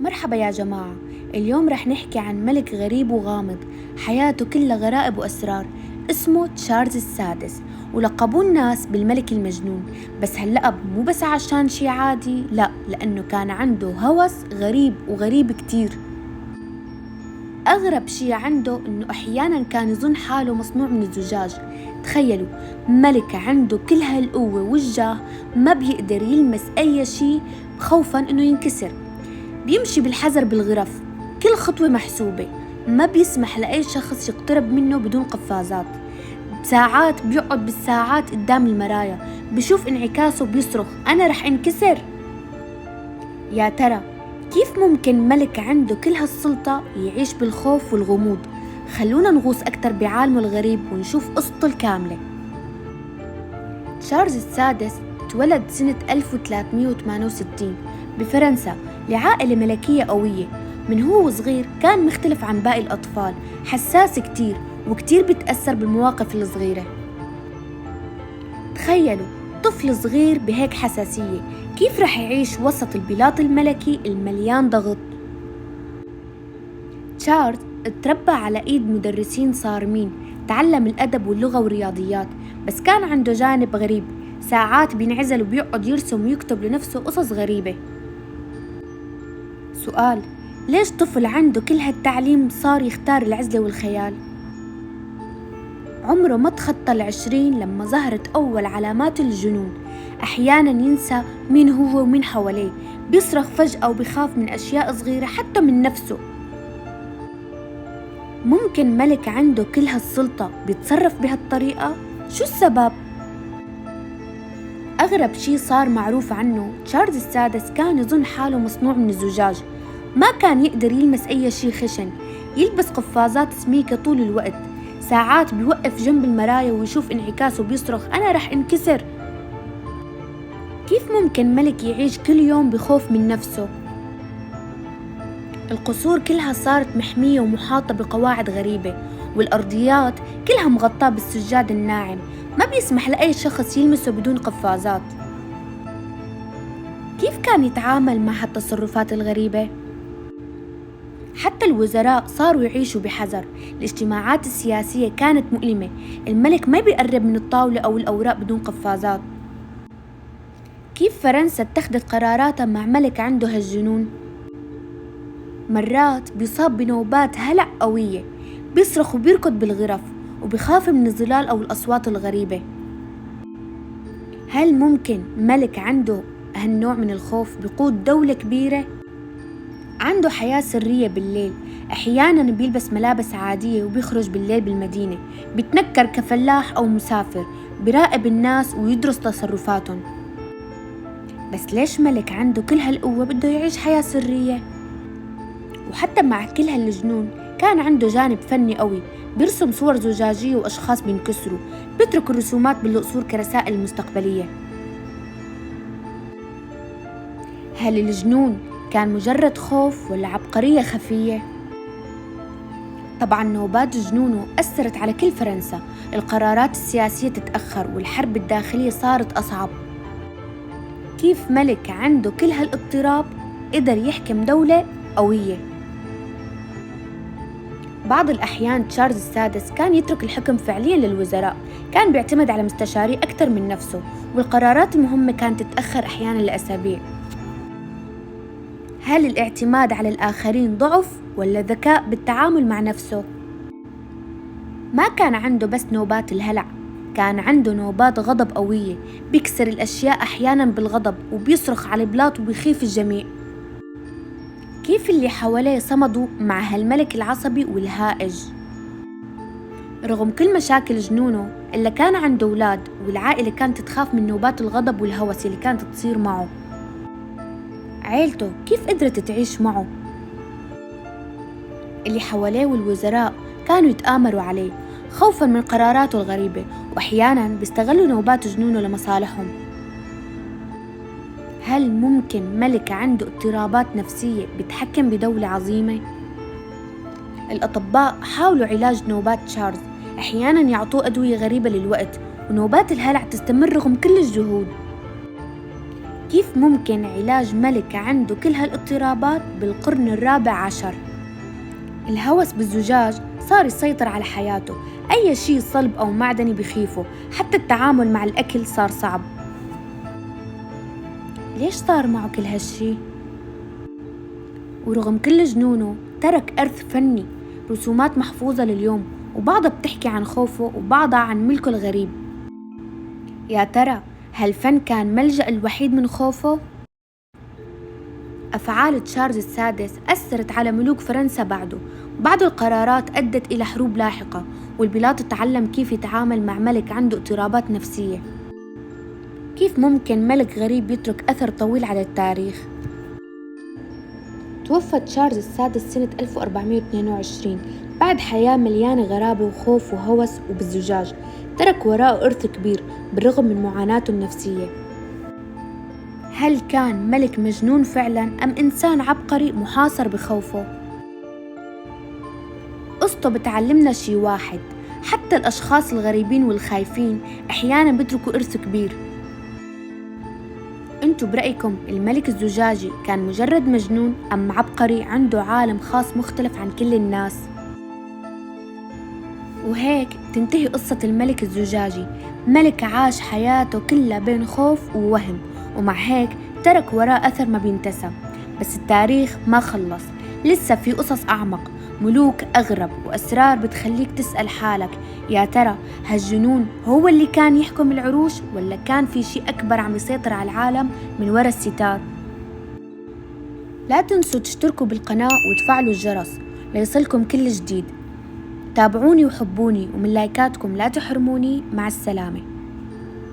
مرحبا يا جماعة. اليوم رح نحكي عن ملك غريب وغامض، حياته كلها غرائب وأسرار. اسمه تشارلز السادس، ولقبوه الناس بالملك المجنون. بس هاللقب مو بس عشان شي عادي، لا، لأنه كان عنده هوس غريب كتير. أغرب شي عنده إنه أحياناً كان يظن حاله مصنوع من الزجاج. تخيلوا، ملك عنده كل هالقوة والجاه، ما بيقدر يلمس أي شي خوفاً إنه ينكسر. بيمشي بالحذر بالغرف، كل خطوة محسوبة، ما بيسمح لأي شخص يقترب منه بدون قفازات. ساعات بيقعد بالساعات قدام المرايا، بيشوف انعكاسه بيصرخ أنا رح انكسر. يا ترى كيف ممكن ملك عنده كل هالسلطة يعيش بالخوف والغموض؟ خلونا نغوص أكتر بعالمه الغريب ونشوف قصته الكاملة. تشارلز السادس تولد سنة 1368 بفرنسا لعائلة ملكية قوية. من هو صغير كان مختلف عن باقي الأطفال، حساس كتير وكتير بيتأثر بالمواقف الصغيرة. تخيلوا طفل صغير بهيك حساسية، كيف رح يعيش وسط البلاط الملكي المليان ضغط؟ تشارلز اتربى على ايد مدرسين صارمين، تعلم الأدب واللغة والرياضيات، بس كان عنده جانب غريب. ساعات بينعزل وبيقعد يرسم ويكتب لنفسه قصص غريبة. سؤال: ليش طفل عنده كل هالتعليم صار يختار العزلة والخيال؟ عمره ما تخطى 20 لما ظهرت أول علامات الجنون. أحياناً ينسى مين هو ومين حواليه، بيصرخ فجأة وبيخاف من أشياء صغيرة حتى من نفسه. ممكن ملك عنده كل هالسلطة بيتصرف بهالطريقة؟ شو السبب؟ أغرب شي صار معروف عنه، تشارلز السادس كان يظن حاله مصنوع من الزجاج، ما كان يقدر يلمس أي شي خشن، يلبس قفازات سميكة طول الوقت. ساعات بيوقف جنب المرايا ويشوف انعكاسه بيصرخ أنا رح انكسر. كيف ممكن ملك يعيش كل يوم بخوف من نفسه؟ القصور كلها صارت محمية ومحاطة بقواعد غريبة، والأرضيات كلها مغطاة بالسجاد الناعم، ما بيسمح لأي شخص يلمسه بدون قفازات. كيف كان يتعامل مع هالتصرفات الغريبة؟ حتى الوزراء صاروا يعيشوا بحذر، الاجتماعات السياسية كانت مؤلمة، الملك ما بيقرب من الطاولة أو الأوراق بدون قفازات. كيف فرنسا اتخذت قراراتها مع ملك عنده هالجنون؟ مرات بيصاب بنوبات هلع قوية، بيصرخ وبيركض بالغرف وبيخاف من الظلال أو الأصوات الغريبة. هل ممكن ملك عنده هالنوع من الخوف بيقود دولة كبيرة؟ عنده حياة سرية بالليل، أحياناً بيلبس ملابس عادية وبيخرج بالليل بالمدينة، بيتنكر كفلاح أو مسافر، بيراقب الناس ويدرس تصرفاتهم. بس ليش ملك عنده كل هالقوة بده يعيش حياة سرية؟ وحتى مع كل هالجنون كان عنده جانب فني قوي، بيرسم صور زجاجية وأشخاص بينكسروا، بيترك الرسومات بالقصور كرسائل مستقبلية. هل الجنون كان مجرد خوف ولا عبقرية خفية؟ طبعاً نوبات جنونه أثرت على كل فرنسا، القرارات السياسية تتأخر والحرب الداخلية صارت أصعب. كيف ملك عنده كل هالاضطراب قدر يحكم دولة قوية؟ بعض الأحيان تشارلز السادس كان يترك الحكم فعلياً للوزراء، كان بيعتمد على مستشاريه أكثر من نفسه، والقرارات المهمة كانت تتأخر أحياناً لأسابيع. هل الاعتماد على الآخرين ضعف ولا ذكاء بالتعامل مع نفسه؟ ما كان عنده بس نوبات الهلع، كان عنده نوبات غضب قوية، بيكسر الأشياء أحياناً بالغضب وبيصرخ على البلاط وبيخيف الجميع. كيف اللي حواليه صمدوا مع هالملك العصبي والهائج؟ رغم كل مشاكل جنونه إلا كان عنده أولاد، والعائلة كانت تخاف من نوبات الغضب والهوس اللي كانت تصير معه. عيلته كيف قدرت تعيش معه؟ اللي حواليه والوزراء كانوا يتآمروا عليه خوفاً من قراراته الغريبة، وأحياناً بيستغلوا نوبات جنونه لمصالحهم. هل ممكن ملك عنده اضطرابات نفسية بتحكم بدولة عظيمة؟ الأطباء حاولوا علاج نوبات تشارلز، أحياناً يعطوه أدوية غريبة للوقت، ونوبات الهلع تستمر رغم كل الجهود. كيف ممكن علاج ملك عنده كل هالاضطرابات بالقرن الرابع عشر؟ الهوس بالزجاج صار يسيطر على حياته، أي شيء صلب أو معدني بخيفه، حتى التعامل مع الأكل صار صعب. ليش صار معه كل هالشي؟ ورغم كل جنونه ترك إرث فني، رسومات محفوظة لليوم، وبعضها بتحكي عن خوفه وبعضها عن ملكه الغريب. يا ترى هالفن كان ملجأ الوحيد من خوفه؟ أفعال تشارلز السادس أثرت على ملوك فرنسا بعده، وبعض القرارات أدت إلى حروب لاحقة، والبلاد تتعلم كيف يتعامل مع ملك عنده اضطرابات نفسية. كيف ممكن ملك غريب يترك أثر طويل على التاريخ؟ توفى تشارلز السادس سنة 1422 بعد حياة مليانة غرابة وخوف وهوس، وبالزجاج ترك وراءه إرث كبير بالرغم من معاناته النفسية. هل كان ملك مجنون فعلاً أم إنسان عبقري محاصر بخوفه؟ قصته بتعلمنا شي واحد، حتى الأشخاص الغريبين والخايفين أحياناً بيتركوا إرث كبير. انتو برأيكم الملك الزجاجي كان مجرد مجنون أم عبقري عنده عالم خاص مختلف عن كل الناس؟ وهيك تنتهي قصة الملك الزجاجي، ملك عاش حياته كلها بين خوف ووهم، ومع هيك ترك وراء أثر ما بينتسى. بس التاريخ ما خلص، لسه في قصص أعمق، ملوك أغرب، وأسرار بتخليك تسأل حالك يا ترى هالجنون هو اللي كان يحكم العروش، ولا كان في شيء أكبر عم يسيطر على العالم من وراء الستار؟ لا تنسوا تشتركوا بالقناة وتفعلوا الجرس ليصلكم كل جديد. تابعوني وحبوني، ومن لايكاتكم لا تحرموني. مع السلامة.